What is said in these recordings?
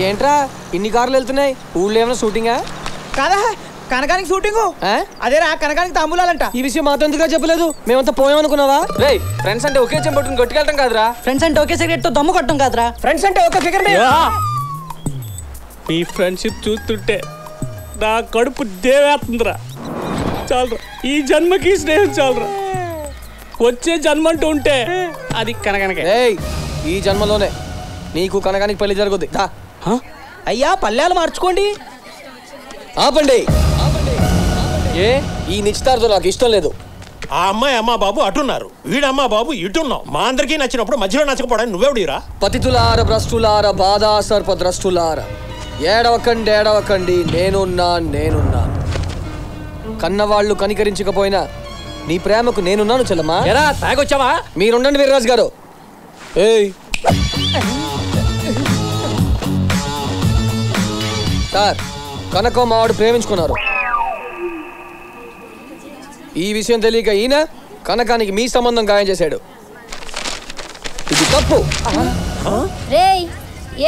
ఏంట్రా ఇన్ని కార్లు వెళ్తున్నాయి? ఊళ్ళో ఏమైనా షూటింగా? కాదా కనకానికి షూటింగ్. అదేరా కనకానికి తాంబూలాలంట. ఈ విషయం మాతో ఎందుకు చెప్పలేదు? మేమంతా పోయామనుకున్నావా? రేయ్ ఫ్రెండ్స్ అంటే ఒకే చెంపట్టుకుని కొట్టుకెళ్ళటం కాదురా. ఫ్రెండ్స్ అంటే ఒకే సిగరెట్ తో దమ్ము కొట్టడం కాదురా. ఫ్రెండ్స్ అంటే ఒక ఫిగర్. మీ ఫ్రెండ్షిప్ చూస్తుంటే నా కడుపు దేవేస్తుందిరా. చాలరా, ఈ జన్మకి స్నేహం చాలరా. వచ్చే జన్మ అంటూ ఉంటే అది కనకనకే. ఈ జన్మలోనే నీకు కనకానికి పెళ్లి జరుగుద్ది. అయ్యా పల్లెలు మార్చుకోండి. ఆపండి. ఏ ఈ నిశ్చితార్థం నాకు ఇష్టం లేదు. ఆ అమ్మాయి అమ్మా బాబు అటున్నారు, వీడమ్మా బాబు ఇటున్నాం. మా అందరికీ నచ్చినప్పుడు మధ్యలో నచ్చకపోవడానికి నువ్వెవడిరా? పతితులార భ్రష్టులార బాధా సర్ప ద్రష్టులార ఏడవకండి ఏడవకండి, నేనున్నా. కన్నవాళ్ళు కనికరించకపోయినా నీ ప్రేమకు నేనున్నాను చెల్లమ్మా. ఎరా తాగొచ్చావా? మీరుండండి వీర్రాజు గారు. సార్, కనకో మావాడు ప్రేమించుకున్నారు. ఈ విషయం తెలియక ఈయన కనకానికి మీ సంబంధం గాయం చేశాడు. ఇది తప్పు. రేయ్,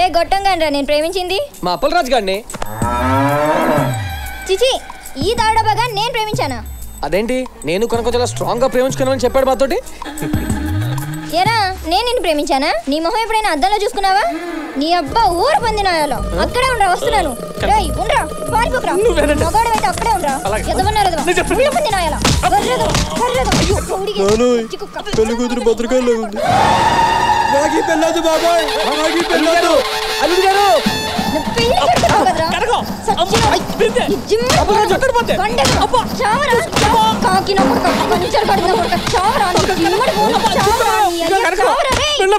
ఏ గొట్టంగానరా నేను ప్రేమించింది? మా అప్పలరాజు గారిని. చిచి, ఈ దాడబాగా నేను ప్రేమించానా? అదేంటి, నేను కనుక చాలా స్ట్రాంగ్ గా ప్రేమించుకున్నానని చెప్పాడు మాతోటి. ఏరా, నేను నిన్ను ప్రేమించానా? నీ మొహం ఎప్పుడైనా అద్దంలో చూసుకున్నావా? నీ అబ్బా ఊరు పొందినాయాలో అక్కడే ఉండరా, వస్తున్నాను. రేయ్ ఉండరా, పారిపోకరా. మగాడమైతే అక్కడే ఉండరా. ఎదవన్నారు ఊరు పొందినాయాలా. పెళ్లి కూతురు భద్రకాయలు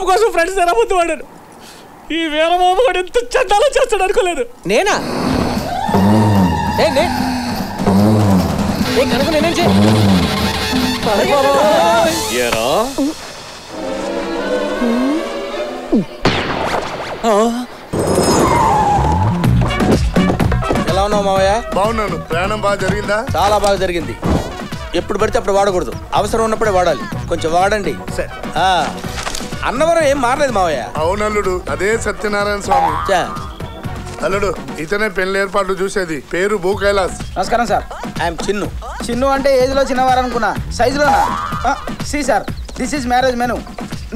కోసం ఫ్రెండ్స్ ఎరబోతువాడారు. ఈ వీరమామ కూడా ఎంత చండాలో చేస్తాడు అనుకోలేదు. నేనా? కనుక నేనేం ఎలా ఉన్నావు మావయ్య? బాగున్నాను. ప్రయాణం బాగా జరిగిందా? చాలా బాగా జరిగింది. ఎప్పుడు పడితే అప్పుడు వాడకూడదు, అవసరం ఉన్నప్పుడే వాడాలి. కొంచెం వాడండి. అన్నవరం ఏం మారలేదు మావయ్య. అవునల్లుడు, అదే సత్యనారాయణ స్వామి. అల్లుడు, ఇతనే పెళ్లి ఏర్పాట్లు చూసేది. పేరు భూ కైలాస్. నమస్కారం సార్. ఐఎమ్ చిన్ను. చిన్ను అంటే ఏజ్ లో చిన్నవారు అనుకున్నా, సైజులోనా? See sir, this is marriage menu.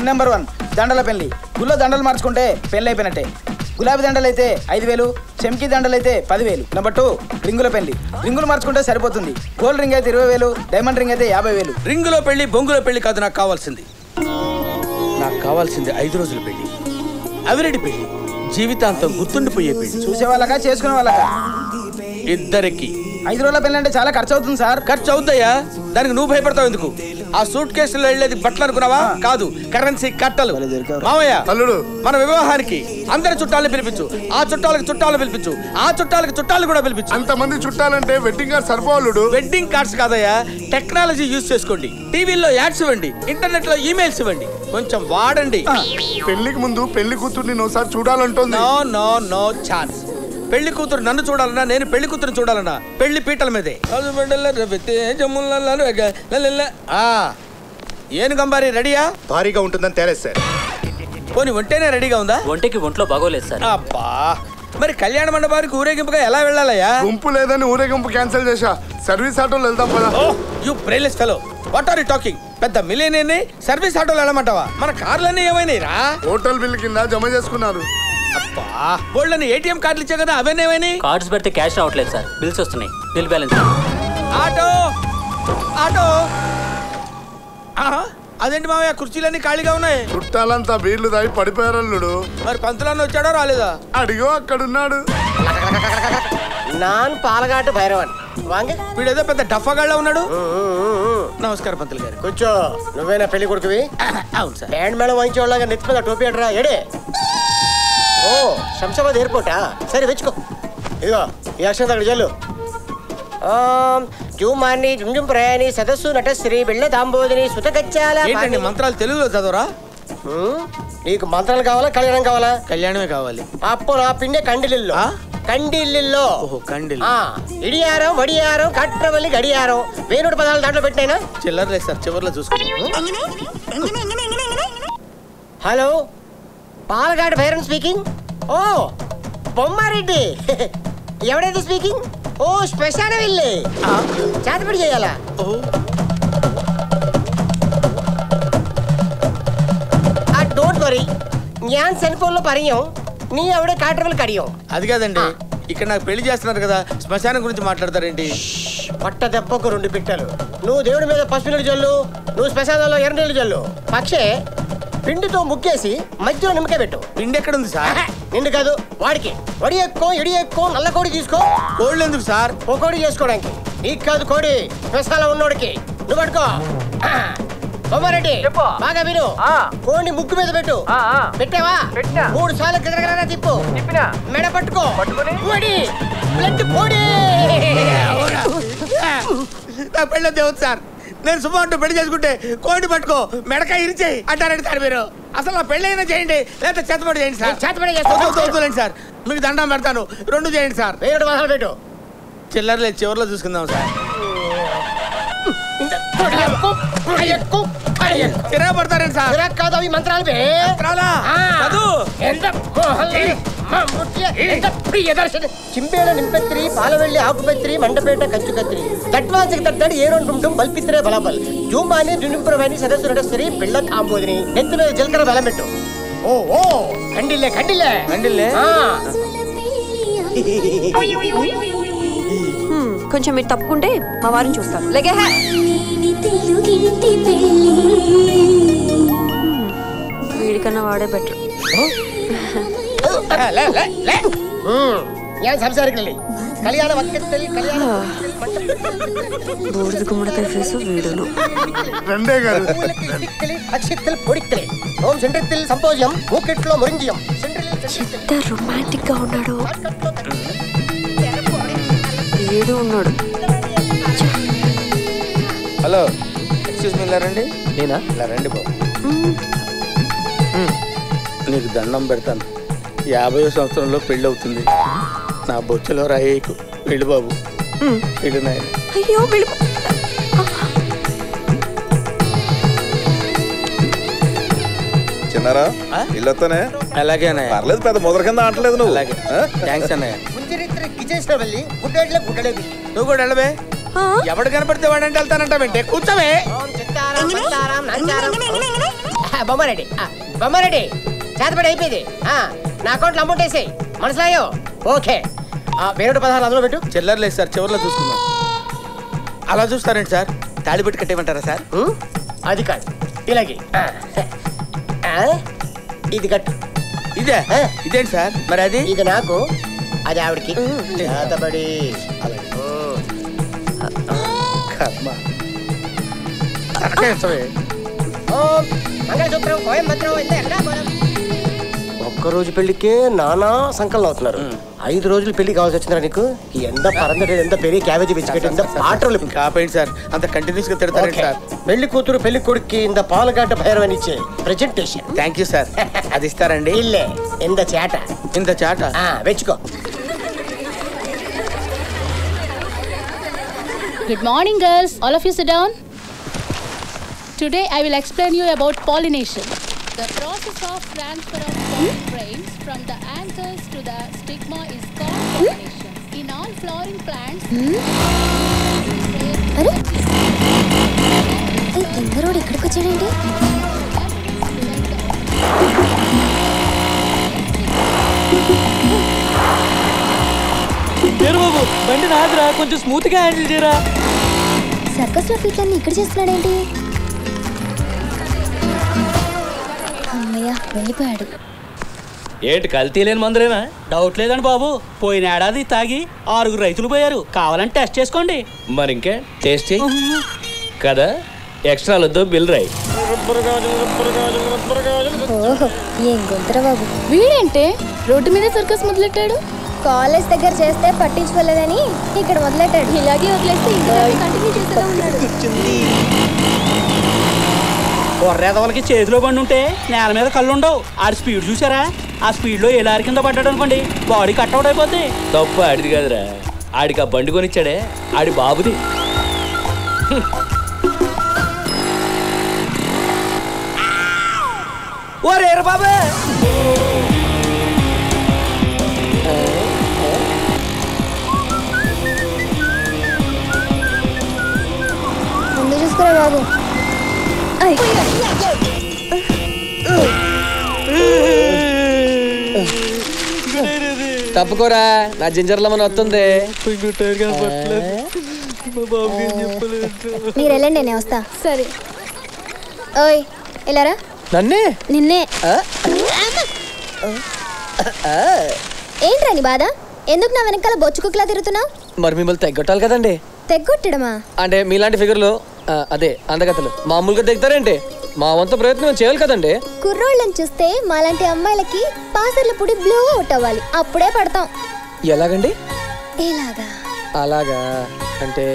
Number 1 దండల పెళ్లి. గుళ్ళో దండలు మార్చుకుంటే పెళ్లి అయిపోయినట్టే. గులాబీ దండలు అయితే 5,000, చెంకీ దండలు అయితే 10,000. నెంబర్ 2 రింగుల పెళ్లి. రింగులు మార్చుకుంటే సరిపోతుంది. గోల్డ్ రింగ్ అయితే 20,000, డైమండ్ రింగ్ అయితే 50,000. రింగులో పెళ్లి బొంగులో పెళ్లి కాదు నాకు కావాల్సింది. నాకు కావాల్సింది 5 రోజుల పెళ్లి, అవిరెడ్డి పెళ్లి, జీవితాంతం గుర్తుండిపోయే పెళ్లి. చూసే వాళ్ళకా చేసుకునే వాళ్ళకా? ఇద్దరికి. 5 రోజుల పెళ్లి అంటే చాలా ఖర్చు అవుతుంది సార్. ఖర్చు అవుతాయా? దానికి నువ్వు భయపడతావు ఎందుకు? ఆ సూట్ కేసులో వెళ్ళేది బట్టలు అనుకున్నావా? కాదు, కరెన్సీ కట్టలు. మావయ్య, అల్లుడు, మన వివాహానికి అందరి చుట్టాలని పిలిపించు. ఆ చుట్టాలకు చుట్టాలు పిలిపించు. ఆ చుట్టాలకు చుట్టాలు కూడా పిలిపించు. అంతమంది చుట్టాలంటే వెడ్డింగ్ కార్డ్ సరిపోలుడు. వెడ్డింగ్ కార్డ్స్ కాదయ్యా, టెక్నాలజీ యూజ్ చేసుకోండి. టీవీలో యాడ్స్ ఇవ్వండి, ఇంటర్నెట్ లో ఈమెయిల్స్ ఇవ్వండి. కొంచెం వాడండి. పెళ్లికి ముందు పెళ్లి కూతుర్ని ఒకసారి చూడాలంటుంది. No no no chance. పెళ్లి కూతురు నన్ను చూడాలన్నా, నేను పెళ్లి కూతురు చూడాలన్నా పెళ్లి పీటల మీదే. ఏను గంబారి రెడీయా? భారీగా ఉంటుందని తేలేదు. పోనీ ఒంటేనే రెడీగా ఉందా? ఒంటికి ఒంట్లో బాగోలేదు సార్. అబ్బా, మరి కళ్యాణ మండపానికి ఊరేగింపుగా ఎలా వెళ్ళాలయ్యా? గుంపు లేదని ఊరేగింపు క్యాన్సిల్ చేశా. సర్వీస్ ఆటోలో వెళ్దాం కదా. You brainless fellow, what are you talking? పెద్ద మిలియనీర్ని సర్వీస్ ఆటోలో వెళ్ళమంటావా? మన కార్లన్నీ ఏమైనాయి రా? హోటల్ బిల్ కింద జమ చేసుకున్నారు. అబ్బా, బోల్డని ఏటీఎం కార్డులు ఇచ్చా కదా, అవన్నీ ఏమైనాయి? కార్డ్స్ పెడితే క్యాష్ రావట్లేదు సార్, బిల్స్ వస్తున్నాయి. Bill balance. Auto auto. అదేంటి మావయ్య, కుర్చీలన్నీ ఖాళీగా ఉన్నాయి. చుట్టాలంతా బీర్లు తాగి పడిపోయారు అల్లుడు. మరి పంతులన్న వచ్చాడో రాలేదా? అడిగో అక్కడున్నాడు. నాన్ పాలగాటు భైరవన్. వీడేదో పెద్ద డఫాగాళ్ళ ఉన్నాడు. నమస్కారం పంతులు గారు. కూర్చో. నువ్వేనా పెళ్లి కొడుకువి? అవును సార్. బ్యాండ్ మేళం వాయించేవాళ్ళగా నెత్తి మీద టోపీ అడ్రా. ఏడే? ఓ, శంషాబాద్ ఎయిర్పోర్టా? సరే తెచ్చుకో. ఇదిగో ఈ అక్షరం అక్కడ చెల్లు. జూమాని జుంజుం ప్రయాణి సదస్సు నటశ్రీ బిళ్ళ దాంబోదిని సుతగచ్చాల. ఏంటండి మంత్రాలు తెలుగులో చదవరా? నీకు మంత్రాలు కావాలా, కళ్యాణం కావాలా? కళ్యాణమే కావాలి. అప్పు నా పిండే కండిలిల్లో. కండిల్లో ఇడియారం వడియారం కట్రవల్లి గడియారం వేణుడు పదాలు దాంట్లో పెట్టినైనా చిల్లరలేదు సార్, చివర్లో చూసుకో. హలో, పాలగాడు భైరన్ స్పీకింగ్. ఓ, బొమ్మారెడ్డి ఎవడైతే స్పీకింగ్? ఓ శ్మశాన వెళ్ళి చేతపడి చేయాలా? డోంట్ వరీ, ഞാൻ సెల్ఫోన్లో పరియం, నీ ఆవిడ కాటర్వల్ కడియం. అది కాదండి, ఇక్కడ నాకు పెళ్లి చేస్తున్నారు కదా, శ్మశానం గురించి మాట్లాడతారేంటి? పట్ట దెబ్బకు 2 పిట్టలు. నువ్వు దేవుడి మీద పసుపు నీళ్ళు జల్లు, నువ్వు శ్మశానంలో ఎర్ర నీళ్ళు జల్లు. పక్షే పిండితో ముగ్గేసి మధ్యలో నిమ్మకాయ పెట్టు. పిండి ఎక్కడ ఉంది సార్? నిండు కాదు, వాడికి. వడి ఎక్కువ, ఎడి ఎక్కువ, నల్ల కోడి తీసుకో. కోళ్ళు ఎందుకు సార్? ఓ కోడి చేసుకోవడానికి. నీకు కాదు కోడి, శ్మశానం ఉన్నోడికి. నువ్వు పట్టుకో. బొమ్మారెడ్డి బాగా విను. కోడిని ముగ్గు మీద పెట్టు. పెట్టావా? 3 సార్లు గిరగిరా తిప్పు. మెడ పట్టుకో. బ్లడ్ కోడి. నా పెళ్ళ దేవుడు సార్, నేను సుమారు పెళ్లి చేసుకుంటే కోడి పట్టుకో మెడకాయ ఇరిచేయి అంటారండి సార్ మీరు. అసలు నా పెళ్ళి అయినా చేయండి, లేకపోతే చేతపడి చేయండి సార్. చేతపడి చేస్తాను సార్, మీకు దండం పెడతాను, 2 చేయండి సార్. 2 మాసాలు పెట్టు. చిల్లరలేదు, చివరిలో చూసుకుందాం సార్. పడతారండి సార్. కాదు, అవి మంత్రాలు. చింపేళ నింపెత్తిరి, పాలవెల్లి ఆకుపెత్తిరి, మండపేట కంచుకత్తిరి, తట్వాసికి తట్టడి ఏరుంటుంటం బల్పిత్తిరే బలబల్, జూంబాని దునింపురమని సదస్సు నడస్సరి, పిల్ల కాంబోదిని, నెత్తి మీద జీలకర్ర బలం పెట్టు. ఓ ఓ కండిల్లే కండిల్లే కండిల్లే. కొంచెం మీరు తప్పుకుంటే మా వారిని చూస్తాను. లేకే వీడికన్నా వాడే బెటర్. బూడిద గుమ్మడికాయ ఫేసు వీడును. ఎంత రొమాంటిక్ గా ఉన్నాడు. వీడు ఉన్నాడు. హలో, ఎక్స్క్యూజ్ మీ, ఇలా రండి. నేనా? ఇలా రండి బాబు, నీకు దండం పెడతాను. 50వ సంవత్సరంలో పెళ్ళి అవుతుంది. నా బొచ్చలో రాయేకు. వెళ్ళు బాబు, వెళ్ళు నాయన. అయ్యో చిన్నారా, ఇల్లొత్తనే. అలాగే అన్నయ్య. పర్లేదు, పెద్ద మొదల కింద అంటలేదు నువ్వు. అలాగే, థ్యాంక్స్ అన్నయ్య. నువ్వు కూడా వెళ్ళవే. ఎవడు కనపడితే వాడంటే వెళ్తానంటావేంటే? కూర్చోవే. బొమ్మారెడ్డి బొమ్మారెడ్డి చేతపడి అయిపోయింది. నా అకౌంట్లో అమౌంట్ వేసేయి. మనసులాయో? ఓకే. 16 అందులో పెట్టు. చిల్లర లేదు సార్, చివరిలో చూసుకుందాం. అలా చూస్తారండి సార్? తాళి పెట్టి కట్టేయమంటారా సార్? అది కాదు, ఇలాగే. ఇది కట్టు. ఇదే? ఇదేంటి సార్ మరి? అది ఇది నాకు, అది ఆవిడకి. చేతబడి మంగళసూత్రం, కోయంబత్రం. ఒక్కరోజు పెళ్లికే నానా సంకలనం అవుతున్నారు. 5 రోజులు పెళ్లి కావాల్సి వచ్చిందా నీకు? ఎంత పరందట, ఎంత పెరిగి క్యాబేజీ బిస్కెట్, ఎంత పాటలు. కాపేంటి సార్, అంత కంటిన్యూస్ గా తిడతారండి సార్? పెళ్లి కూతురు పెళ్లి కొడుక్కి ఇంత పాలగడ్డ భైరవని ఇచ్చే ప్రెజెంటేషన్. Thank you sir. అది ఇస్తారండి? ఇల్లే. ఇంత చాట. ఇంత చాట వెచ్చుకో. Good morning, girls. All of you sit down. Today I will explain you about pollination. The process of transfer of pollen grains from the anthers to the stigma is called pollination. In all flowering plants. అరే, ఈ తింగరోడు ఇక్కడికి వచ్చాడండి. బాబు, బండి రాదురా, కొంచెం smooth గా handle చేయరా. Circus లో ఫీట్లన్నీ ఇక్కడ చేస్తున్నాడేంటి? అమ్మయ్య, వెళ్ళిపోయాడు. ఏంటి కల్తీ లేని మందులేనా? డౌట్ లేదండి బాబు. పోయిన ఏడాది తాగి 6 రైతులు పోయారు. కావాలంటే టెస్ట్ చేసుకోండి. మరి ఇంకే టేస్ట్ చేయి కదా. ఎక్స్ట్రా వద్దు, బిల్ రాయి. ఓహో, ఏం గొంతురా బాబు. వీడేంటే రోడ్డు మీద సర్కస్ మొదలెట్టాడు? కాలేజ్ దగ్గర చేస్తే పట్టించుకోలేదని ఇక్కడ మొదలెట్టాడు. ఇలాగే వదిలేస్తే ఇంకా కంటిన్యూ చేస్తూనే ఉన్నాడు. కొర్రేదవలకి చేతిలో బండి ఉంటే నేల మీద కళ్ళు ఉండవు. ఆడి స్పీడ్ చూసారా? ఆ స్పీడ్ లో ఏ లారీ కింద పడ్డాడు అనుకోండి, బాడీ కట్అవుట్ అయిపోద్ది. తప్పు ఆడిది కాదురా, ఆడికి ఆ బండి కొనిచ్చాడే ఆడి బాబుది. ఓ రేరు బాబే. తప్పుకోరా, నా జింజర్ లెమన్ వస్తుంది. మీరు వెళ్ళండి, నేను వస్తా. సరే. ఓయ్ వెళ్ళారా? నన్నే? నిన్నే. ఏంట్రా నీ బాధ? ఎందుకు నా వెనకాల బొచ్చు కుక్కలా తిరుగుతున్నావు? మరి మిమ్మల్ని తెగ్గొట్టాలి కదండి. తెగ్గొట్టడమా? అంటే మీలాంటి ఫిగర్లు, అదే అందగతలు మామూలుగా తెగుతారేంటి? మా వంత ప్రయత్నం చేయాలి కదండి. కుర్రోళ్ళని చూస్తే మాలాంటి అమ్మాయిలకి పాసర్ల పొడి బ్లూ అవుట్ అవ్వాలి, అప్పుడే పడతాం. ఎలాగండి? ఎలాగా? అలాగా అంటే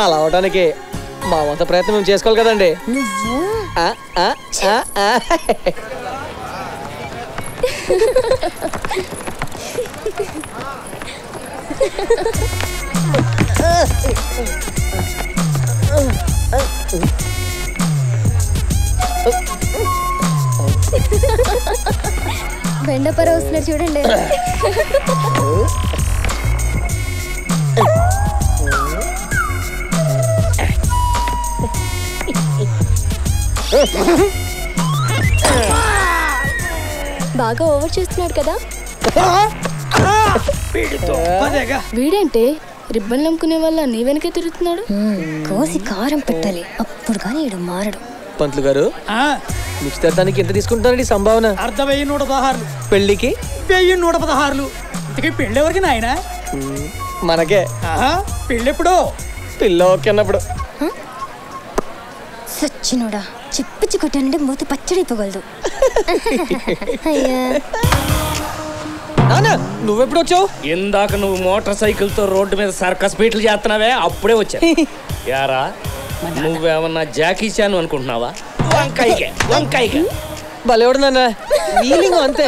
అలా అవడానికి మా వంత ప్రయత్నం మేము చేసుకోవాలి కదండి. బెండపర వస్తున్నారు చూడండి. బాగా ఓవర్ చేస్తున్నాడు కదా. వీడేంటే రిబ్బన్ నమ్ముకునే వల్ల నీ వెనకే తిరుగుతున్నాడు. కోసి కారం పెట్టాలి, అప్పుడు కానీ ఈడు మారడు. పంతులు గారు, నిశ్చితార్థానికి ఎంత తీసుకుంటారండి సంభావన? 1,116. పెళ్లికి 1,116. ఇంతకీ పెళ్ళి ఎవరికి నాయన? మనకే. పెళ్ళెప్పుడు? పిల్ల ఓకేనప్పుడు. సచ్చినోడా, చిప్పిచ్చి కొట్టానంటే మూతి పచ్చడిపోగలదు. అయ్యా నువ్వెప్పుడు వచ్చావు? ఇందాక నువ్వు మోటార్ సైకిల్ తో రోడ్డు మీద సర్కస్ బీట్లు చేస్తున్నావే, అప్పుడే వచ్చా. యారా, నువ్వేమన్నా జాకీ చాన్ అనుకుంటున్నావా? వంకాయగా భలేవాడు నాన్న, వీలింగ్ అంతే.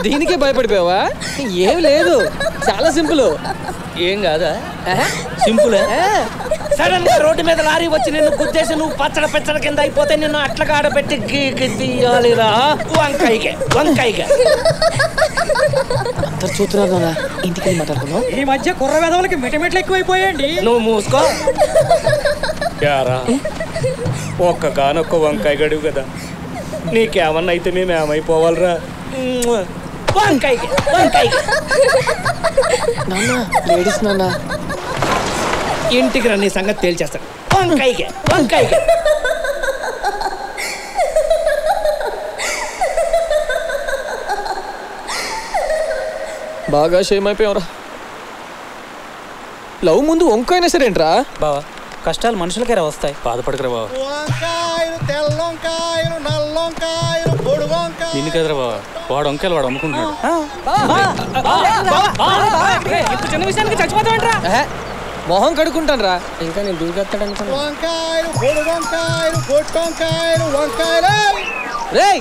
దీనికే భయపడిపోయావా? ఏం లేదు, చాలా సింపుల్. ఏం కాదా? సింపుల్. సడన్ గా రోడ్డు మీద లారీ వచ్చి నిన్ను గుద్దేసి నువ్వు పచ్చడ కింద అయిపోతే నిన్ను అట్లా ఆడబెట్టి తీయాలిరా. వంకాయగా చూస్తున్నారు నాన్న, ఇంటికి మాట్లాడుకున్నావు. ఈ మధ్య కుర్ర వెధవులకి మిటమిట్లు ఎక్కువైపోయాయండి. నువ్వు మూసుకో. యారా, ఒక్కగానొక్క వంకాయ గడువు కదా, నీకేమన్నా అయితే మేమేమైపోవాలరా? వంకాయ లేడీస్ నాన్న, ఇంటికి రా, నీ సంగతి తేల్చేస్తాను. వంకాయ బాగా షేమ్ అయిపోయావురా. లవ్ ముందు వంకాయనా సరేంట్రా బావా? కష్టాలు మనుషులకే వస్తాయి, బాధపడకరా బావా. వంకాయలు, తెల్ల వంకాయలు, నల్ల వంకాయలు, పొడి వంకాయలు. నిన్ను కదరా బావా, వాడు వంకాయలు వాడు అమ్ముకుంటున్నాడు. చిన్న విషయానికి చచ్చిపోతావంట్రా? మొహం కడుక్కుంటాను రా, ఇంకా నేను దూకెత్తాడు అనుకున్నా. వంకాయలు, పొడి వంకాయలు, పొట్టు వంకాయలు, వంకాయలు. రేయ్,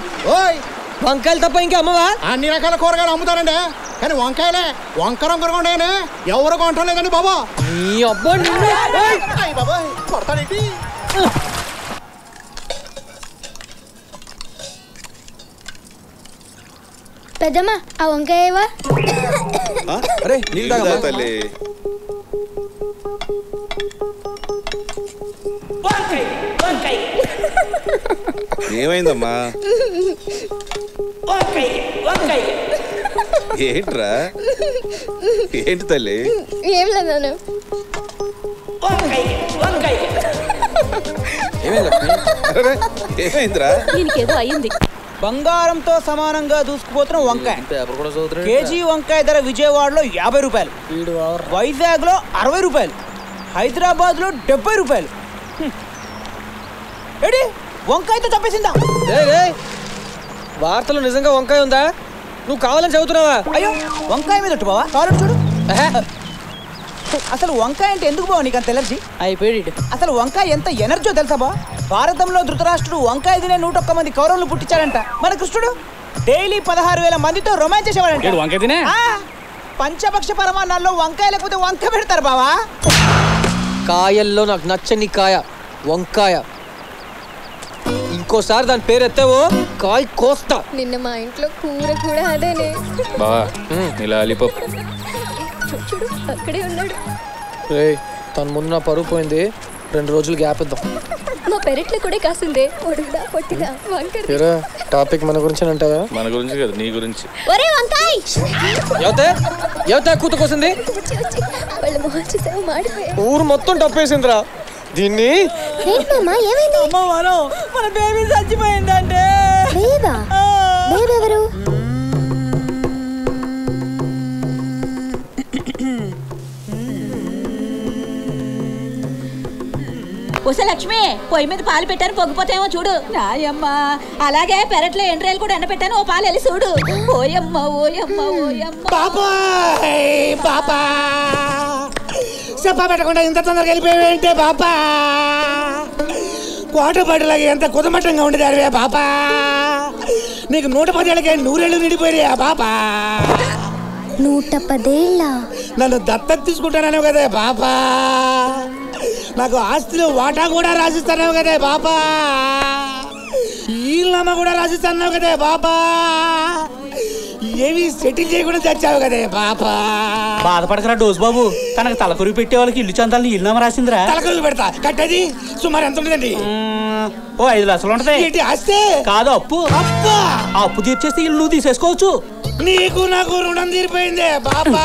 వంకాయలు తప్ప ఇంకా అమ్మవా? అన్ని రకాల కూరగాయలు అమ్ముతారండి, కానీ వంకాయలే వంక రంగుగా ఉండేనే ఎవరు కొంటాం లేదండి బాబా. నీ అబ్బా బాబా కొడతాడేంటి? పెద్దమ్మ, ఆ వంకాయవా? తల్లి ఏమైందమ్మా? ఏంట్రా? ఏంటి తల్లి? ఏం లేదు. ఏమైందిరా? దీనికేదో అయ్యింది. బంగారంతో సమానంగా దూసుకుపోతున్న వంకాయ. కేజీ వంకాయ ధర విజయవాడలో 50 రూపాయలు, వైజాగ్ లో 60 రూపాయలు, హైదరాబాద్ లో 70 రూపాయలు. ఏడి వంకాయతో చంపేసిందా? వార్తలు నిజంగా వంకాయ ఉందా? నువ్వు కావాలని చదువుతున్నావా? అయ్యో, వంకాయ మీద బావా, కావాలంటే చూడు. అసలు వంకాయ అంటే ఎందుకు బావ నీకు అంత ఎలర్జీ? అయిపోయాడు. అసలు వంకాయ ఎంత ఎనర్జీ తెలుసా బా? భారతంలో ధృతరాష్ట్రుడు వంకాయ తినే 101 మంది కౌరవులు పుట్టించాడంట. మన కృష్ణుడు డైలీ 16,000 మందితో రొమాన్స్ చేసేవాడంట. వంకాయ తినే పంచపక్ష పరమాన్నాల్లో వంకాయ లేకపోతే వంక పెడతారు బావా. కాయల్లో నాకు నచ్చని కాయ వంకాయ. ఇంకోసారి దాని పేరు ఎత్తావో కాయ కోస్తా. నిన్న మా ఇంట్లో కూర కూడా అదేనే. బావా, ఇలా లాలీపాప్. చూడు అక్కడే ఉన్నాడు. తన ముందు నా పరువు పోయింది, 2 రోజులు గ్యాప్ ఇద్దాం. మా పెరట్లో కూడా కాసిందే, పొడుగుదా పొట్టిదా వంకాయ. టాపిక్ మన గురించి అంటావా? మన గురించి కదా, నీ గురించి. ఒరే వంకాయ ఎవతే కూత కోసింది? ఊరు మొత్తం టప్పేసిందిరా దీన్ని. ఏమైంది? మన బేబీ చచ్చిపోయిందంటే. బేబీ ఎవరు? ఉస లక్ష్మి, పొయ్యి మీద పాలు పెట్టాను, పొగ్గిపోతేమో చూడు. నాయమ్మా, అలాగే పెరట్లో ఎండ్రేలు కూడా ఎండపెట్టాను, ఓ పాలు వెళ్ళి చూడు. ఓయమ్మ ఓయమ్మ ఓయమ్మ. బాబా చెప్పా పెట్టకుండా ఇంత తొందరగా వెళ్ళిపోయావంటే బాబా. కోటపాటిలాగా ఎంత కుదమట్టంగా ఉండేది అడివే బాబా. నీకు 110 ఏళ్ళకే 100 ఏళ్ళు నిండిపోయా బాబా. 110 ఏళ్ళ? నన్ను దత్తత తీసుకుంటానని కదే బాబా. నాకు ఆస్తిలో వాటా కూడా రాసిస్తాను కదే బాబా. ఈళ్ళమ్మ కూడా రాసిస్తాను కదే బాబా. ఏమి సెటిల్ చేయకుండా చచ్చావు కదే బాబా. బాధపడకరా డోస్ బాబు, తనకు తలకొరి పెట్టే వాళ్ళకి ఇల్లు చందాలని ఇల్లు రాసిందిరా. తలకొరి పెడతా. కట్టేది సుమారు ఎంత ఉంటుందండి? ఓ 5 లక్షలు ఉంటది. ఏంటి ఆస్తే? కాదు అప్పు. అప్పు తీర్చేస్తే ఇల్లు నువ్వు తీసేసుకోవచ్చు. నీకు నాకు రుణం తీరిపోయిందే బాబా.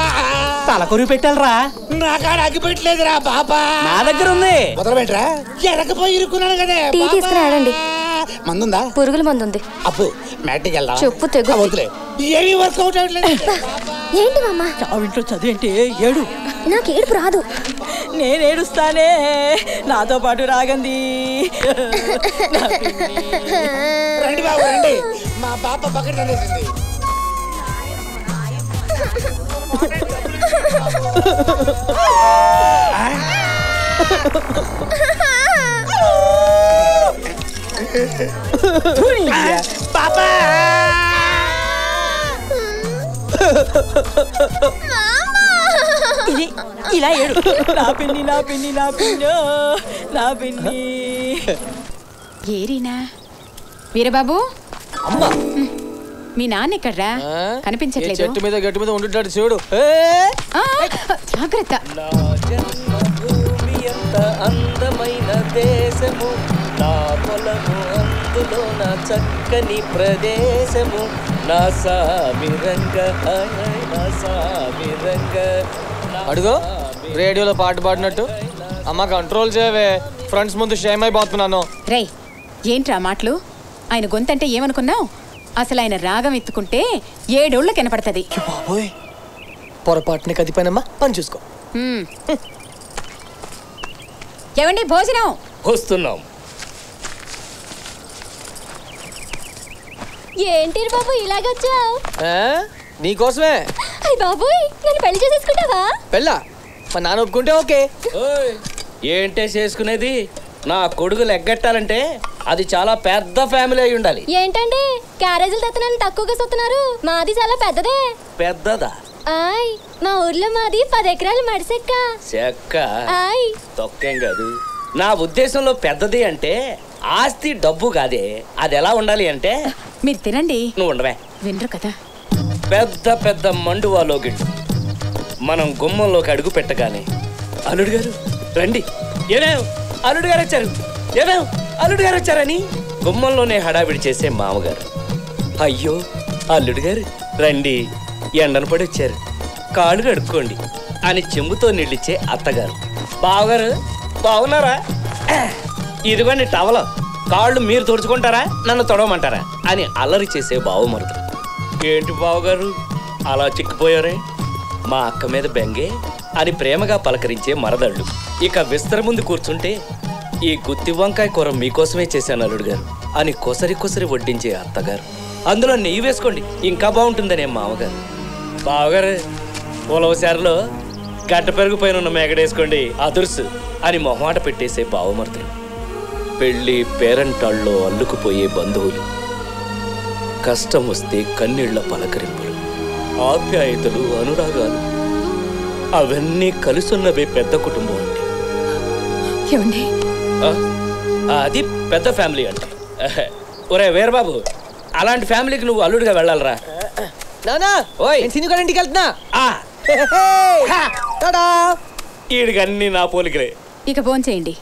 తలకొరి పెట్టాలరా. నా కాడ అగ్గి పెట్టలేదురా బాబా. నా దగ్గర ఉంది. మొదలు పెట్టరా. ఎరకపోయి ఇరుక్కున్నాను కదే. టీ తీసుకురాడండి. మందుందా? పురుగుల మందు ఉంది. అప్పు మ్యాట్కి వెళ్దా? చెప్పు తెగు. ఏమీ వర్కౌట్ అవ్వట్లేదు. ఏంటి మామ? చావింట్లో చదివేంటి? ఏడు. నాకు ఏడుపు రాదు. నేను ఏడుస్తానే, నాతో పాటు రాగంది. రండి బాబు రండి, మా పాప పక్కన తినేసింది. పాపా ఇది ఇలా ఏడు. నా పిన్ని నా పిన్ని నా పిన్నో నా పిన్ని. ఏరీనా వీరబాబు? అమ్మా, మీ నాన్న ఎక్కడ్రా? కనిపించట్లేదు. చెట్టు మీద గట్టు మీద ఉండుంటాడు చూడు. జాగ్రత్త. అందమైన దేశము నా పొలము, అందులో నా చక్కని ప్రదేశము, నా సామిరంగ నా సామిరంగ. అడుగో రేడియోలో పాట పాడినట్టు. అమ్మ కంట్రోల్ చేయవే, ఫ్రెండ్స్ ముందు షేమ్ అయిపోతున్నాను. రేయ్, ఏంట్రా మాటలు? ఆయన గొంతంటే ఏమనుకున్నావు? అసలు ఆయన రాగం ఎత్తుకుంటే 7 ఏళ్ళు కనపడుతుంది. బాబోయ్, పొరపాటుని కదిపోయినమ్మా, పని చూసుకో. ఏమండి భోజనం? వస్తున్నాం. ఏంటి బాబు ఇలాగొచ్చావు? నీకోసమే. అయ్య బాబోయ్, నన్ను పెళ్లి చేసేసుకుంటావా? పెళ్ళా? మా నాన్న ఒప్పుకుంటే ఓకే. ఏంటే చేసుకునేది? నా కొడుకులు ఎగ్గట్టాలంటే అది చాలా పెద్ద ఫ్యామిలీ అయి ఉండాలి. ఏంటండి క్యారేజీలు తెత్తనని తక్కువగా సొత్తున్నారు? మాది చాలా పెద్దదే. పెద్దదా? ఆయ్, మా ఊర్లో మాది 10 ఎకరాలు మడిసెక్క. చెక్క ఆయ్, తొక్కేం కాదు. నా ఉద్దేశంలో పెద్దది అంటే ఆస్తి డబ్బు కాదే. అది ఎలా ఉండాలి అంటే, మీరు తినండి. నువ్వు ఉండవే, వినరు కదా. పెద్ద పెద్ద మండువాలో గిట్టు మనం గుమ్మంలోకి అడుగు పెట్టగానే అల్లుడు గారు రండి, ఏమేం అల్లుడు గారు వచ్చారు, ఏమేం అల్లుడు గారు వచ్చారని గుమ్మంలోనే హడావిడి చేసే మామగారు. అయ్యో అల్లుడు గారు రండి, ఎండను పడి వచ్చారు, కాళ్ళు కడుక్కోండి అని చెంబుతో నీళ్ళిచ్చే అత్తగారు. బావగారు బాగున్నారా? ఇదిగోండి టవల, కాళ్ళు మీరు తుడుచుకుంటారా, నన్ను తొడవమంటారా అని అల్లరి చేసే బావమరుదు. ఏంటి బావగారు అలా చిక్కిపోయారే? మా అక్క మీద బెంగే అని ప్రేమగా పలకరించే మరదళ్ళు. ఇక విస్తర ముందు కూర్చుంటే, ఈ గుత్తి వంకాయ కూర మీకోసమే చేశాను అల్లుడు గారు అని కొసరి కొసరి వడ్డించే అత్తగారు. అందులో నెయ్యి వేసుకోండి ఇంకా బాగుంటుందనే మామగారు. బావగారు ఉలవసారిలో గడ్డ పెరుగు పైన ఉన్న మేగడేసుకోండి అదుర్సు అని మొహమాట పెట్టేసే బావమరుదులు. పెళ్లి పేరంటాళ్ళలో అల్లుకుపోయే బంధువులు, కష్టం వస్తే కన్నీళ్ల పలకరింపులు, ఆప్యాయతలు, అనురాగాలు అవన్నీ కలిసున్నవే పెద్ద కుటుంబం అంటే. ఏమండి అది పెద్ద ఫ్యామిలీ అంటే. ఒరే వీరబాబు, అలాంటి ఫ్యామిలీకి నువ్వు అల్లుడిగా వెళ్ళాలరా. నానా ఓయ్ సినిమా ఇంటికి వెళ్తున్నా. ఈడికి అన్ని నా పోలికలే. ఇక ఫోన్ చేయండి.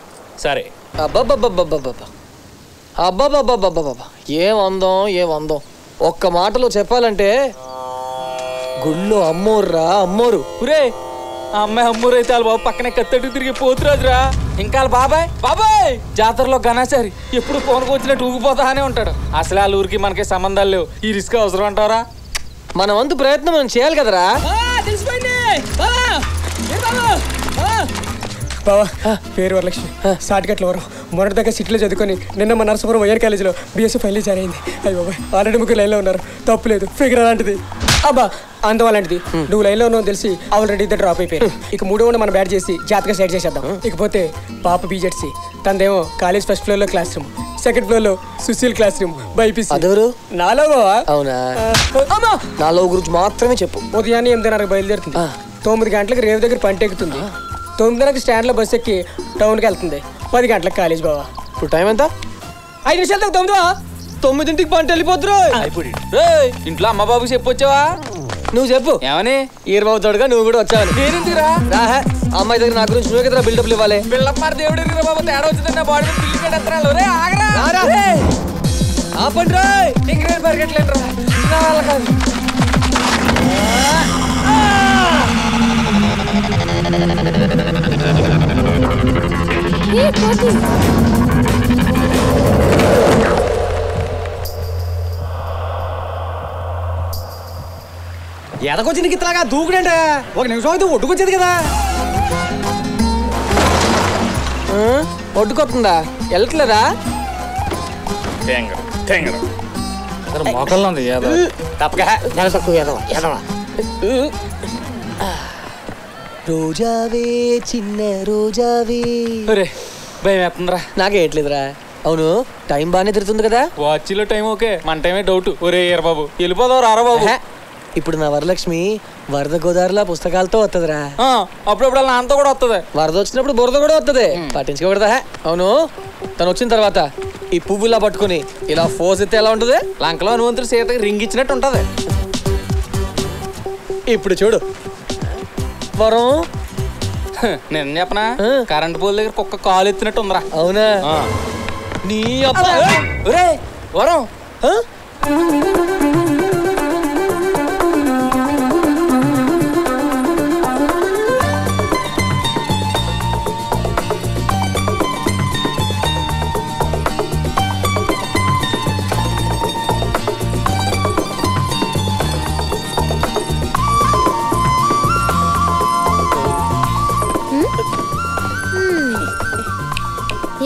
సరే. అబ్బాబ్బాబ్బాబ్బాబ్బా, ఏం అందం ఏం అందం. ఒక్క మాటలో చెప్పాలంటే గుళ్ళో అమ్మోర్రా అమ్మోరు. ఒరే ఆ అమ్మాయి అమ్మూరు అయితే వాళ్ళ బాబు పక్కనే కత్తట్టు తిరిగి పోతురాజురా. ఇంకా వాళ్ళ బాబాయ్ జాతరలో ఘనాచారి ఎప్పుడు ఫోన్కి వచ్చినట్టు ఊగిపోతానే ఉంటాడు. అసలు వాళ్ళ ఊరికి మనకి సంబంధాలు లేవు. ఈ రిస్క్ అవసరం అంటారా? మన వంతు ప్రయత్నం మనం చేయాలి కదరా. బావా పేరు వరలక్ష్మి, సాటికట్ల వరం. మొన్నటిదాకా సిటీలో చదువుకొని నిన్న మా నరసపురం వైఆర్ కాలేజీలో బీఎస్సీ ఫైనల్ జాయిన్ అయింది. అయ్యి బాబాయ్ ఆల్రెడీ ముగ్గురు లైన్లో ఉన్నారు. తప్పులేదు, ఫిగర్ అలాంటిది. అబ్బా అందువలాంటిది నువ్వు లైన్లో ఉన్నావు తెలిసి ఆల్రెడీ ఇద్దరు డ్రాప్ అయిపోయారు. ఇక మూడో మనం బ్యాట్ చేసి జాతక సెట్ చేసేద్దాం. ఇకపోతే పాప బీజెడ్సీ, తనదేమో కాలేజ్ ఫస్ట్ ఫ్లోర్లో క్లాస్ రూమ్, సెకండ్ ఫ్లోర్లో సుశీల్ క్లాస్ రూమ్, బైపీసీ. అదెవరు? నాలో బావా. అవునా? నాలో గురించి మాత్రమే చెప్పు. ఉదయాన్నే 8:30 బయలుదేరుతుంది. 9 గంటలకు రేవు దగ్గర పంటెక్కుతుంది. 9:30 స్టాండ్లో బస్సు ఎక్కి టౌన్కి వెళ్తుంది. 10 గంటలకు కాలేజ్ బావా. ఇప్పుడు టైం ఎంత? 5 నిమిషాలు తగ్గ 9ంటికి పంట వెళ్ళిపోతురు. ఇంట్లో అమ్మ బాబు చెప్పొచ్చావా? నువ్వు చెప్పు ఏమని? ఈరబాబు తోడుగా నువ్వు కూడా వచ్చావు. నేనేంటిరా? అమ్మాయి దగ్గర నా గురించి నువ్వే కదా బిల్డప్లు ఇవ్వాలి. బిల్డప్ మరి దేవుడు బాబు తేడా వచ్చింది. నా బాడీ బిల్లు కట్టేస్తున్నాడు. ఆపండి రా, ఇంగ్రేజ్ పరిగెట్లేండి రా. నా వల్ల కాదు. ఎదకొచ్చింది గిత్తలాగా దూకుడంట. 1 నిమిషం అయితే ఒడ్డుకొచ్చేది కదా. ఒడ్డుకొస్తుందా? వెళ్ళట్లేదా? మొక్కల్లో ఉంది రోజావే చిన్న రోజావే. భయం వేస్తుందిరా. నాకేయట్లేదురా. అవును టైం బాగానే తిరుగుతుంది కదా. వాచ్లో టైం ఓకే, మన టైమే డౌట్. ఒరే బాబు వెళ్ళిపోదావు రారా బాబు. ఇప్పుడు నా వరలక్ష్మి వరద గోదావరిలో పుస్తకాలతో వస్తుందిరా. అప్పుడప్పుడు నాన్నతో కూడా వస్తుంది. వరద వచ్చినప్పుడు బురద కూడా వస్తుంది. పట్టించుకోకూడదా? అవును తను వచ్చిన తర్వాత ఈ పువ్వులా పట్టుకుని ఇలా ఫోజ్ ఎత్తే ఎలా ఉంటుంది? లంకలో హనుమంతుడు సీతకి రింగ్ ఇచ్చినట్టు ఉంటది. ఇప్పుడు చూడు వరం. నేను చెప్పనా, కరెంట్ పోల్ దగ్గర కుక్క కాలు ఎత్తినట్టు ఉందిరా. అవునా? నీ అబ్బా వరం.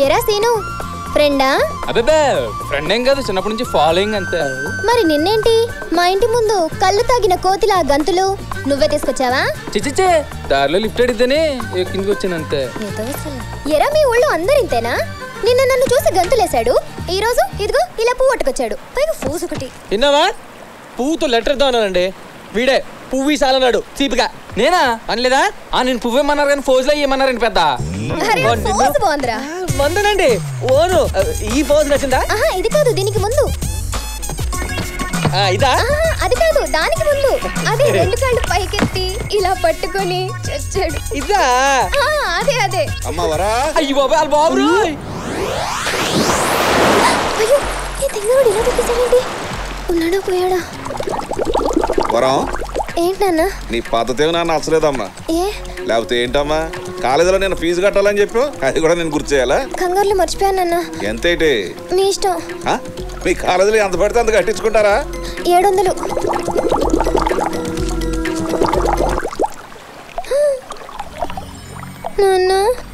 ఏరా సీను ఫ్రెండా? అబ్బే ఫ్రెండ్ ఏం కాదు, చిన్నప్పటి నుంచి ఫాలోయింగ్ అంతే. మరి నిన్నేంటి మా ఇంటి ముందు కళ్ళు తాగిన కోతిలా గంతులు నువ్వే తీసుకొచ్చావా? చిచ్చిచ్చే దారిలో లిఫ్ట్ అడిగితేనే కిందికి వచ్చాను అంతే. ఎరా మీ ఊళ్ళో అందరు ఇంతేనా? నిన్న నన్ను చూసి గంతులేశాడు, ఈ రోజు ఇదిగో ఇలా పువ్వు పట్టుకొచ్చాడు. పైగా ఫోజ్ ఒకటి. విన్నావా? పువ్వుతో లెటర్ ఇద్దామన్నానండి. వీడే పువ్వు ఇసాలన్నాడు చీపిగా. నేనా అనలేదా? నేను పువ్వేమన్నారు కానీ ఫోజ్ లో ఏమన్నారని పెద్ద బాగుందిరా. మందనండి. ఓను ఈ ఫోజ్ నచ్చిందా? ఇది కాదు, దీనికి ముందు. ఇదా? అది కాదు, దానికి ముందు. అదే 2 కాళ్ళు పైకెత్తి ఇలా పట్టుకొని చచ్చాడు. ఇదా? అదే అదే. అమ్మవరా? అయ్యి బాబా వాళ్ళ బాబు. అయ్యో ఈ తింగరుడు ఇలా పెట్టేసాడండి. ఉన్నాడా పోయాడా? వరం ఏంటన్నా? నీ పద్ధతి నాకు నచ్చలేదమ్మా. ఏ లేకపోతే ఏంటమ్మా, కాలేజీలో నేను ఫీజు కట్టాలని చెప్పు, అది కూడా నేను గుర్తు చేయాలా? కంగారులో మర్చిపోయానన్నా. ఎంతేటి? మీ ఇష్టం. మీ కాలేజీలో ఎంత పడితే అంత కట్టించుకుంటారా? 700.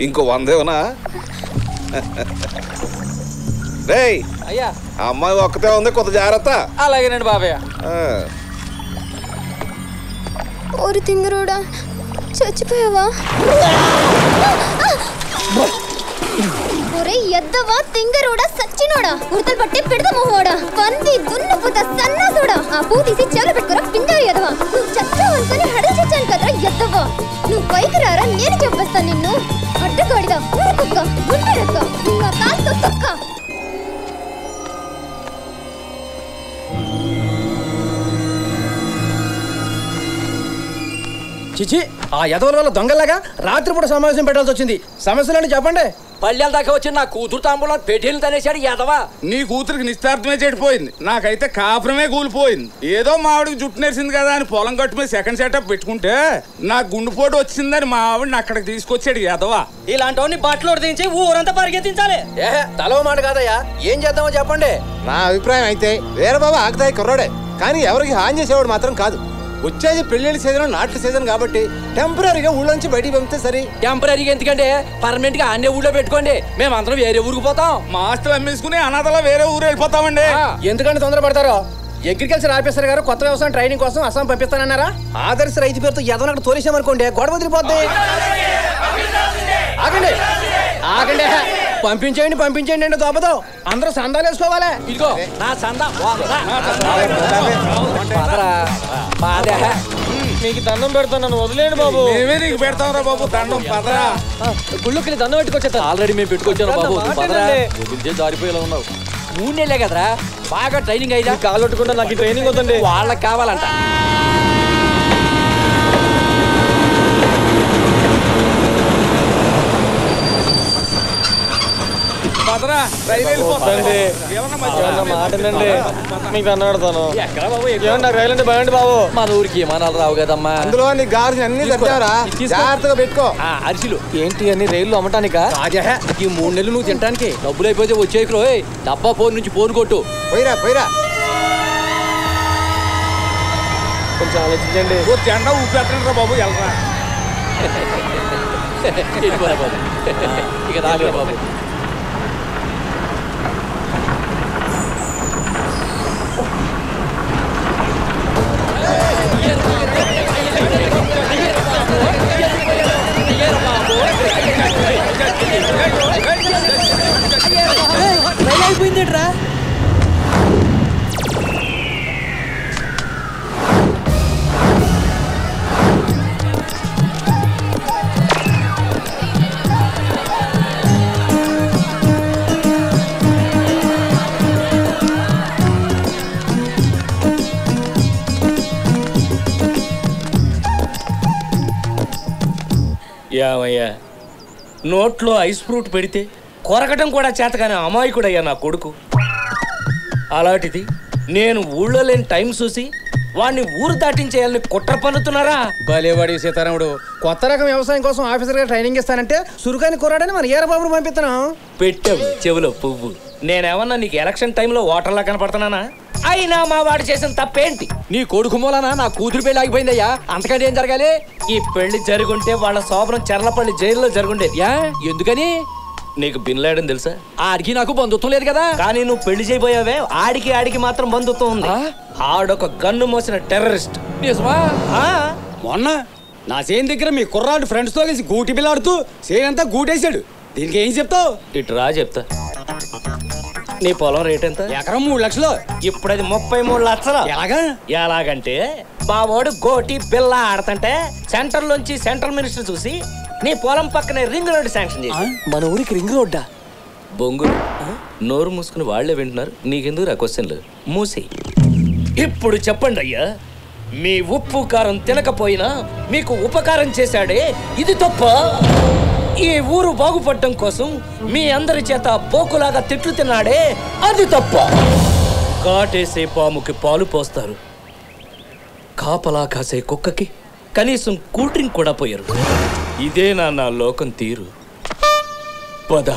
ఇంకో 100 ఏమన్నా? రేయ్ అయ్యా ఆ అమ్మాయి ఒక్కతే ఉంది, కొంత జాగ్రత్త. అలాగేనండి బాబయ్య. ఓరి తింగరోడా, చచ్చిపోయావా? ఒరే ఎద్దవా తింగరోడా, సచ్చినోడా, ఉడతలు పట్టే పెడత మొహోడా, పంది దున్నపుత సన్నాసుడా. ఆ పూ తీసి చెవులు పెట్టుకురా పిండారు ఎదవా. నువ్వు చచ్చావు అనుకుని హడలు చచ్చాను కదరా ఎద్దవా. నువ్వు పైకి రారా, నేను చెప్పేస్తాను నిన్ను. అడ్డగాడిదా ఊరు కుక్క గుండెరక్క నిన్న కాలుతో తొక్క. చిచి, ఆ యదవుల వల్ల దొంగలాగా రాత్రిపూట సమావేశం పెట్టాల్సి వచ్చింది. సమస్యలని చెప్పండి. పల్లెల దాకా వచ్చి నా కూతురు తాంబూలో పెట్టేళ్ళు తనేశాడు ఎదవా. నీ కూతురికి నిశ్చార్థమే చెడిపోయింది, నాకైతే కాపురమే కూలిపోయింది. ఏదో మా ఆవిడకి జుట్టు నేర్చింది కదా అని పొలం గట్టు మీద సెకండ్ సెటప్ పెట్టుకుంటే నాకు గుండెపోటు వచ్చిందని మా ఆవిడని అక్కడికి తీసుకొచ్చాడు ఎదవా. ఇలాంటి బట్టలు దించి ఊరంతా పరిగెత్తించాలి. తలో మాట కాదయ్యా, ఏం చేద్దామో చెప్పండి. నా అభిప్రాయం అయితే వీరబాబు ఆకతాయి కుర్రాడే, కానీ ఎవరికి హాని చేసేవాడు మాత్రం కాదు. వచ్చేది పెళ్లిళ్ళ సీజన్, నాట్ల సీజన్ కాబట్టి టెంపరీగా ఊళ్ళోంచి బయటికి పంపితే సరే. టెంపరీగా ఎందుకంటే పర్మనెంట్ గా అన్నే ఊళ్ళో పెట్టుకోండి, మేమందరం వేరే ఊరికి పోతాం. మా ఆస్తులు అమ్మేసుకుని అనాథలో వేరే ఊరు వెళ్ళిపోతామండి. ఎందుకంటే తొందరపడతారో? అగ్రికల్చర్ ఆఫీసర్ గారు కొత్త వ్యవసాయం ట్రైనింగ్ కోసం అస్సాం పంపిస్తానన్నారా? ఆదర్శ రైతు పేరుతో ఎదవన అక్కడ తోలేసామనుకోండి, గొడవ వదిలిపోద్ది. ఆగండి ఆగండి, పంపించేయండి అంటే దోపతో అందరూ సందాలు వేసుకోవాలి. ఇదిగో నా సందా. మీకు దండం పెడతాను, వదిలేండి బాబు. మేమే నీకు పెడతాంరా బాబు దండం, పదరా. గుళ్ళకి దండం పెట్టుకొచ్చేస్తా. ఆల్రెడీ మేము పెట్టుకొచ్చాను బాబు, వదిలితే జారిపోయేలా ఉన్నావు. 3 నెలలే కదరా, బాగా ట్రైనింగ్ అయితే కాలు పట్టుకుంటా. నాకు ట్రైనింగ్ వద్దండి, వాళ్ళకి కావాలంట. మాటనండి, మీకు దండం పెడతాను. నాకు రైలంటే భయండి బాబు. మన ఊరికి విమానాలు రావు కదమ్మా. అందులో నీకు కావాల్సిన అన్ని తెచ్చావరా, జాగ్రత్తగా పెట్టుకో. అరిసిలు ఏంటి అన్ని రైళ్లు అమ్మటానికా? ఈ 3 నెలలు నువ్వు తినడానికి డబ్బులు అయిపోతే వచ్చేయకు. డబ్బా ఫోన్ నుంచి ఫోన్ కొట్టు. పోయిరా కొంచెం ఆలోచించండి. జెండా ఊపెట్టండి బాబు, వెళ్ళరా. వెళ్ళిపోరా బాబు, ఇక రాలేదు బాబు. అయిపోయిందిట్రా. యామయ్యా, నోట్లో ఐస్ ఫ్రూట్ పెడితే కొరకటం కూడా చేతగానే అమాయకుడయ్యా నా కొడుకు. అలాంటిది నేను ఊళ్ళో లేని టైం చూసి వాడిని ఊరు దాటించేయాలని కుట్ర పన్నుతున్నారా? భలేవాడి సీతారాముడు. కొత్త రకం వ్యవసాయం కోసం ఆఫీసర్ గా ట్రైనింగ్ ఇస్తానంటే సురుకాని కుర్రాడని మన ఏరబాబును పంపిస్తున్నాం. పెట్టావు చెవులో పువ్వు. నేనేమన్నా నీకు ఎలక్షన్ టైంలో ఓటర్లా కనపడుతున్నానా? అయినా మా వాడు చేసిన తప్పేంటి? నీ కొడుకు మూలనా నా కూతురు పెళ్లి ఆగిపోయిందయ్యా. అంతకంటే ఏం జరగాలి? ఈ పెళ్లి జరుగుంటే వాళ్ళ శోభనం చర్లపల్లి జైల్లో జరుగుండేది. ఎందుకని? నీకు బిన్ లాడెన్ తెలుసా? ఆడికి నాకు బంధుత్వం లేదు కదా. కానీ నువ్వు పెళ్లి చేయబోయావే, ఆడికి మాత్రం బంధుత్వం ఉంది. ఆడొక గన్ను మోసిన టెర్రరిస్ట్. నిజమా? మొన్న నా సేన్ దగ్గర మీ కుర్రాడు ఫ్రెండ్స్ తో కలిసి గూటి బిల్లాడుతూ సేన్ అంతా గూటేశాడు. దీనికి ఏం చెప్తావు? ఇటు రా చెప్తా. నీ పొలం రేట్ ఎంత? ఎకరం 3 లక్షలు. ఇప్పుడు అది 33 లక్షలు. ఎలాగంటే బావోడు గోటి బిల్ల ఆడతంటే సెంటర్ లోంచి సెంట్రల్ మినిస్టర్ చూసి నీ పొలం పక్కనే రింగ్ రోడ్ శాంక్షన్ చేసి. మన ఊరికి రింగ్ రోడ్డా? బొంగురు నోరు మూసుకుని వాళ్లే వింటున్నారు, నీకెందుకు రా క్వశ్చన్లు? మూసి. ఇప్పుడు చెప్పండి అయ్యా, మీ ఉప్పు కారం తినకపోయినా మీకు ఉపకారం చేశాడే, ఇది తప్ప? ఈ ఊరు బాగుపడటం కోసం మీ అందరి చేత పోకులాగా తిట్లు తిన్నాడే, అది తప్ప? కాటేసే పాముకి పాలు పోస్తారు, కాపలా కాసే కుక్కకి కనీసం కూల్ డ్రింక్ కూడా పోయారు. ఇదేనా నా లోకం తీరు? పద.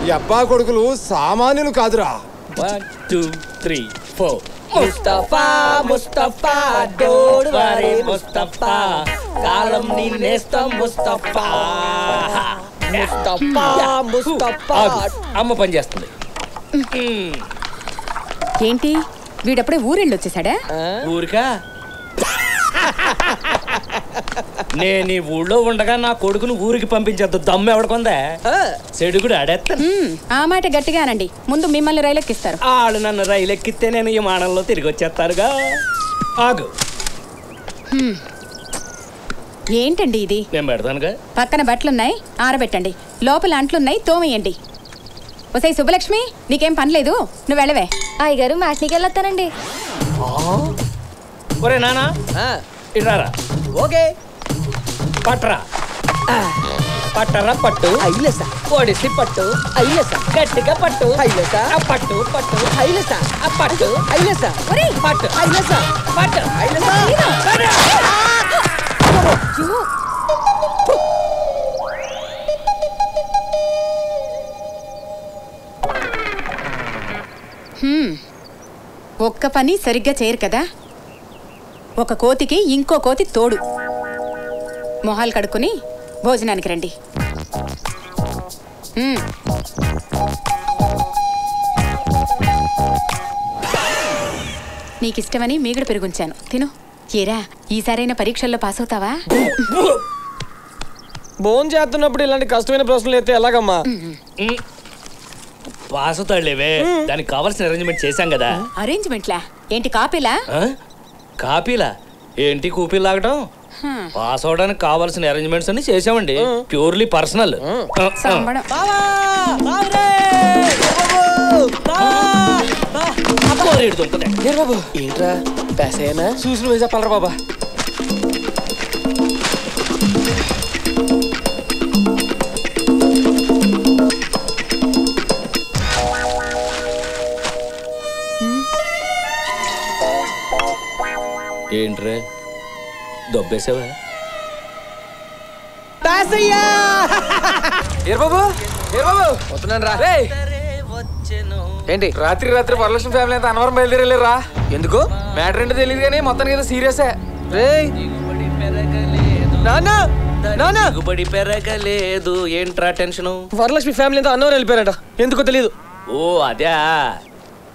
ఈ అబ్బా కొడుకులు సామాన్యులు కాదురా. 1 2 3 4 ముస్తఫా ముస్తఫా డోంట్ వరీ ముస్తఫా, కాలం నీ నేస్తం ముస్తఫా. ముస్తఫా ముస్తఫా. అమ్మ పని చేస్తుంది. ఏంటి వీడప్పుడే ఊరెళ్ళి వచ్చేసాడా? ఊరికా? నేను ఈ ఊళ్ళో ఉండగా నా కొడుకును ఊరికి పంపించేద్దు దమ్ము ఎవడకొందా? చెడుగుడు ఆడేస్తా. ఆ మాట గట్టిగా అనండి, ముందు మిమ్మల్ని రైలెక్కిస్తారు. వాళ్ళు నన్ను రైలెక్కిస్తే నేను ఈ విమానంలో తిరిగి వచ్చేస్తారుగా. ఆగు. ఏంటండి ఇది? నేను పెడతానుగా. పక్కన బట్టలున్నాయి, ఆరబెట్టండి. లోపల అంట్లున్నాయి, తోమేయండి. ఒసై శుభలక్ష్మి, నీకేం పనిలేదు, నువ్వు వెళ్ళవే. అయ్యగారు మ్యాట్నీకి వెళ్ళొస్తానండి. ఒరే నానా ఇరారా. ఓకే పట్రా పట్టరా పట్టు ఐలస పొడిసి పట్టు ఐలస గట్టిగా పట్టు ఐలస పట్టు పట్టు ఐలస పట్టు ఐలస పట్టు ఐలస పట్టు ఐలస. ఒక్క పని సరిగ్గా చేయరు కదా. ఒక కోతికి ఇంకో కోతి తోడు. మొహాలు కడుక్కుని భోజనానికి రండి. నీకిష్టమని మీగడ పెరుగుంచాను, తిను. ఏరా, ఈసారైనా పరీక్షల్లో పాస్ అవుతావా? భోజనం చేస్తున్నప్పుడు ఇలాంటి కష్టమైన ప్రశ్నలు అయితే ఎలాగమ్మా? పాస్ అవుతాడులేవే, దానికి కావాల్సిన అరేంజ్మెంట్ చేశాం కదా. అరేంజ్మెంట్లా? ఏంటి కాపీలా? కాపీలా ఏంటి? కూపీలు లాగటం. పాస్ అవడానికి కావాల్సిన అరేంజ్మెంట్స్ అన్ని చేసామండి, ప్యూర్లీ పర్సనల్. బాబు ఏంట్రా పాస్ అయ్యానా? చూసిన పోయి చెప్పాలరా బాబా. ఏంట్రే దొబ్బేసావా? బాబు వస్తున్నాను రా. ఏంటి రాత్రి వరలక్ష్మి ఫ్యామిలీ అంతా అన్నవరం బయలుదేరలేరా? ఎందుకు? మ్యాటర్ ఏంటో తెలియదు కానీ మొత్తానికి ఏదో సీరియసే. రే నానా నానా దిగుబడి పెరగలేదు. ఏంట్రా టెన్షన్? వరలక్ష్మి ఫ్యామిలీ అంతా అన్నవరం వెళ్ళిపోయారట, ఎందుకో తెలీదు. ఓ అదే,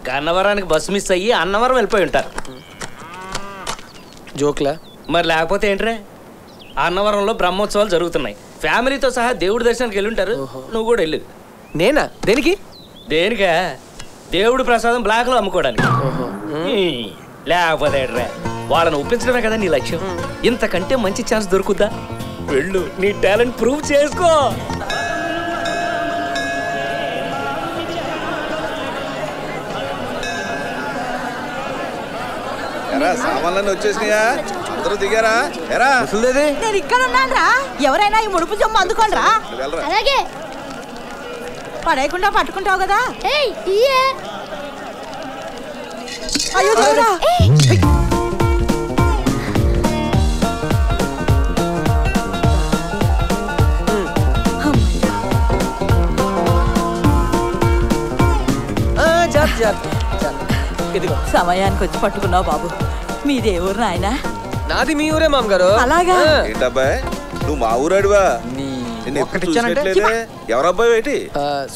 గన్నవరానికి బస్సు మిస్ అయ్యి అన్నవరం వెళ్ళిపోయి ఉంటారు. జోక్లా? మరి లేకపోతే ఏంట్రే, అన్నవరంలో బ్రహ్మోత్సవాలు జరుగుతున్నాయి. ఫ్యామిలీతో సహా దేవుడి దర్శనానికి వెళ్ళి ఉంటారు, నువ్వు కూడా వెళ్ళు. నేనా? దేనికి? దేనికా? దేవుడి ప్రసాదం బ్లాక్ లో అమ్ముకోవడానికి. లేకపోతే ఏంట్రే, వాళ్ళని ఒప్పించడమే కదా నీ లక్ష్యం. ఇంతకంటే మంచి ఛాన్స్ దొరుకుద్దా? వెళ్ళు, నీ టాలెంట్ ప్రూవ్ చేసుకో. సామాన్లన్నీ వచ్చేసినాయా? అందరూ దిగారా? ఎరా నేను ఇక్కడ ఉన్నాను రా. ఎవరైనా ఈ ముడుపు జమ్ము అందుకోండి రా. అలాగే పడేయకుండా పట్టుకుంటావు కదా. అయ్యో దేవుడా. సమయానికి వచ్చి పట్టుకున్నావు బాబు. మీదే ఊరు నాయనా? నాది మీ ఊరే మామగారు. అలాగా? ఏంటబ్బాయి నువ్వు మా ఊరాడువా? ఎవరబ్బాయి ఏంటి?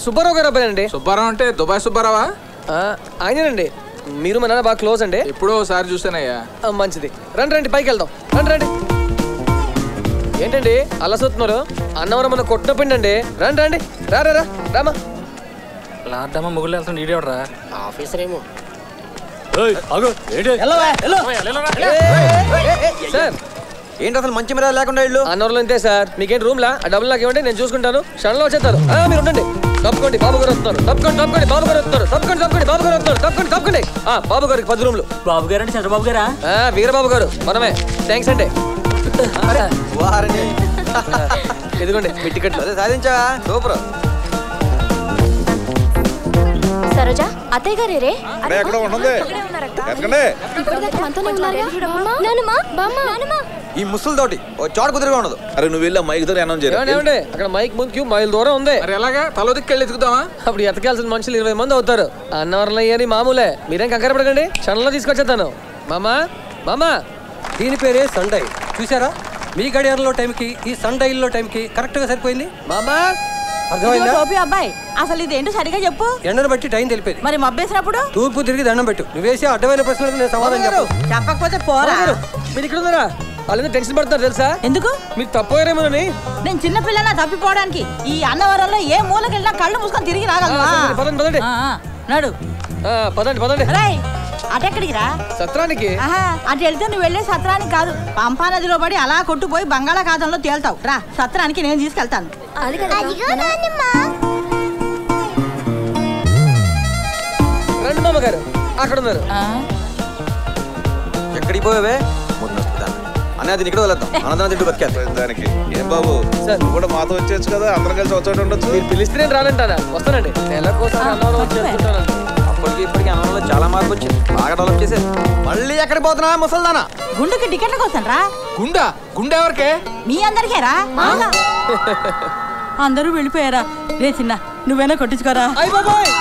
సుబ్బారావు గారు అబ్బాయి అండి. సుబ్బారావు అంటే దుబాయ్ సుబ్బారావా? ఆయనండి. మీరు మా నాన్న బాగా క్లోజ్ అండి. ఎప్పుడో ఒకసారి చూసానయ్యా. మంచిది, రండి రండి పైకి వెళ్దాం. రండి రండి. ఏంటండి అలా చూస్తున్నారు? అన్నవరం మన కొట్టిన పిండి అండి. రండి రండి. రా రా రా రామా. లాడ్డమ్మ ముగ్గులు వెళ్తాను. ఈడేవడరా? ఆఫీసర్ ఏమో. ఏంటి అసలు మంచి మీద లేకుండా ఇల్లు? అన్నవరంలో అంతే సార్. మీకేంటి రూమ్ లా? ఆ డబ్బులు నాకు ఇవ్వండి, నేను చూసుకుంటాను. క్షణంలో వచ్చేస్తారు. మీరు ఉండండి. తప్పుకోండి, బాబు గారు వస్తున్నారు. తప్పుకోండి తప్పుకోండి, బాబు గారు వస్తున్నారు. తప్పుకోండి తప్పుకోండి, బాబు గారు వస్తున్నారు. తప్పుకోండి తప్పుకోండి. బాబు గారికి 10 రూమ్లు. బాబు గారు అంటే చంద్రబాబు గారా? వీరబాబు గారు మనమే. థ్యాంక్స్ అండి. ఇదిగోండి మీ టికెట్లు. అదే సాధించా. సూపర్. సరోజా అత్తయ్య గారే రే. ఎక్కడ ఉంటుంది? ఈ ముసలితోటి ఓ చోట కుదురుగా ఉండదు. అరే నువ్వు వెళ్ళా మైక్ దగ్గర అనౌన్స్ చేయండి. అక్కడ మైక్ ముందుకి మైల్ దూరం ఉంది. మరి ఎలాగా? తలో దిక్కెళ్ళి ఎత్తుకుదామా? అప్పుడు ఎతకాల్సిన మనుషులు 20 మంది అవుతారు. అన్నవరంలో అయ్యని మామూలే. మీరేం కంగారు పడకండి, క్షణంలో తీసుకొచ్చేస్తాను. మామా మామా దీని పేరే సండై. చూసారా, మీ గడియారంలో టైంకి ఈ సండైల్లో టైంకి కరెక్ట్ గా సరిపోయింది. మామా టోపీ అబ్బాయి, అసలు ఇదేంటో సరిగా చెప్పు. ఎండను బట్టి టైం తెలిపేది. మరి మబ్బేసినప్పుడు తూర్పు తిరిగి దండం పెట్టు. నువ్వేసి అడ్డమైన ప్రశ్నలకు నేను సమాధానం చెప్పు. చెప్పకపోతే పోరా. మీరు ఇక్కడ ఉన్నారా? వాళ్ళు టెన్షన్ పడుతున్నారు తెలుసా? ఎందుకు? మీరు తప్పేరేమోనని. నేను చిన్న పిల్లలా తప్పిపోవడానికి ఈ అన్నవరంలో ఏ మూలకెళ్ళినా కళ్ళు మూసుకొని తిరిగి రాగలవా? పదండి పదండి. నడు పదండి పదండి. అటెక్కడికి రా? సత్రానికి. అటు వెళ్తే నువ్వు వెళ్ళే సత్రానికి కాదు, పంపా నదిలో పడి అలా కొట్టుపోయి బంగాళాఖాతంలో తేల్తావు. రా, సత్రానికి నేను తీసుకెళ్తాను. రండి మామగారు, అక్కడ ఉన్నారు. ఎక్కడికి పోయావే అని అది ఇక్కడ వెళ్తాం అన్నదానం తింటూ బతికేస్తాం దానికి. ఏం బాబు నువ్వు కూడా మాతో వచ్చేచ్చు కదా, అందరం కలిసి వచ్చేట ఉండొచ్చు. మీరు పిలిస్తే నేను రానంటారా? వస్తానండి. నెలకోసారి అన్నంలో వచ్చేస్తుంటానండి. అప్పటికి ఇప్పటికి అన్నంలో చాలా మార్పు వచ్చింది, బాగా డెవలప్ చేసేది. మళ్ళీ ఎక్కడికి పోతున్నా ముసల్దానా? గుండుకి టికెట్ల కోసం రా. గుండా? గుండె ఎవరికే? మీ అందరికేరా. అందరూ వెళ్ళిపోయారా? రే చిన్న, నువ్వేనా కొట్టించుకోరా. అయ్య బాబాయ్